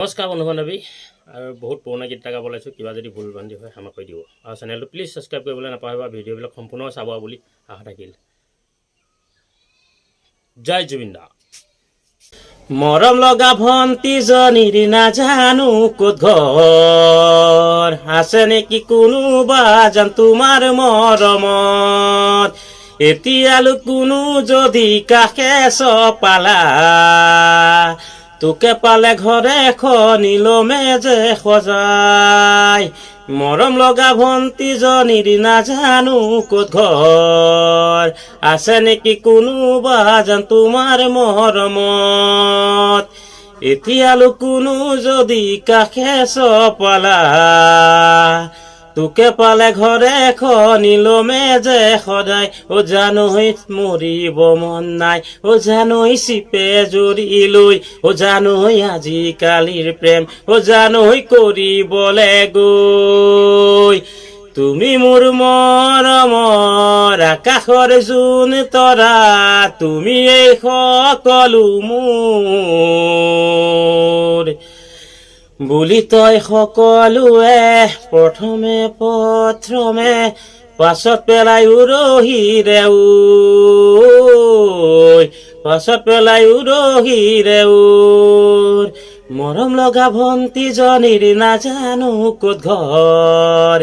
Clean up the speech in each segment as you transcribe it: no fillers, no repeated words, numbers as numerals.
নমস্কাৰ বন্ধু বান্ধৱী আৰু বহুত পুৰণা গীত এটা গাব ওলাইছোঁ কিবা যদি ভুল বান্ধি হয় আমাক কৈ দিব আৰু চেনেলটো প্লিজ ছাবস্ক্ৰাইব কৰিবলৈ নাপাহৰিবা ভিডিঅ'বিলাক সম্পূৰ্ণ চাব বুলি আশা থাকিল জয় জুবিন দা মৰম লগা ভণ্টিজনীৰ নাজানো ক'ত ঘৰ আছে নেকি কোনোবা জান তোমাৰ মৰমত এতিয়ালৈ কোনো যদি কাষে চপালা তোকে পালে ঘৰে খনিলমে যে সজাই মৰম লগা ভণ্টিজনীৰ নাজানো ক'ত ঘৰ আছে নেকি কোনোবা জান তোমাৰ মৰমত এতিয়ালৈ কোনো যদি কাষে চপালা তোকে পালে ঘৰে খনিলমে যে সদায় ও জানৈ মৰিব মন নাই ও জানৈ চিপে জৰি লৈ ও জানৈ আজিকালিৰ প্ৰেম ও জানৈ কৰিবলে গৈ তুমি মোৰ মৰমৰ আকাশৰ জোন তৰা তুমি এই সকলো মোৰ বুলি তই সকলোৱে প্ৰথমে পাছত পেলাই উৰহিৰে পাছত পেলাই উৰহিৰে মৰম লগা ভণ্টিজনীৰ নাজানো ক'ত ঘৰ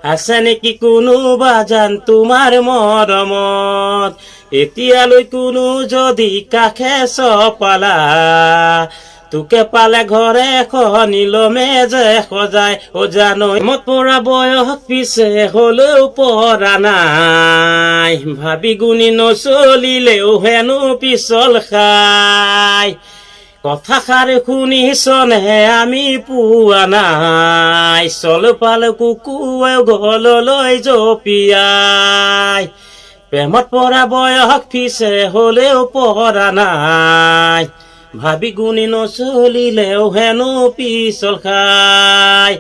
আছে নেকি কোনোবা জান তোমাৰ মৰমত এতিয়ালৈ কোনো যদি কাষে চপালা তোকে পালে ঘৰে খনিলমে যে সজাই ও জানৈ মত পৰা বয়স পিছে হলেও পৰা নাই ভাবি গুণি নচলিলেও হেনো পিছল খাই কথাষাৰ শুনিছনে আমি পোৱা নাই চল পাল কুকুৱে গললৈ জপিয়াই প্ৰেমত পৰা বয়স পিছে হলেও পৰা নাই ভাবি গুণি নচলিলেও হেনো পিছল খাই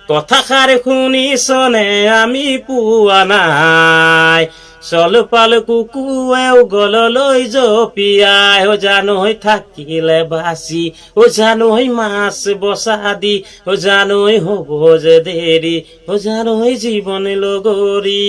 কথাষাৰ শুনিছনে আমি পোৱা নাই চল পাল কুকুৱেও গললৈ জপিয়াই ও জানৈ থাকিলে বাচি ও জানৈ মাছ বচা দি ও জানৈ হ'ব যে দেৰি ও জানৈ জীৱন লগৰী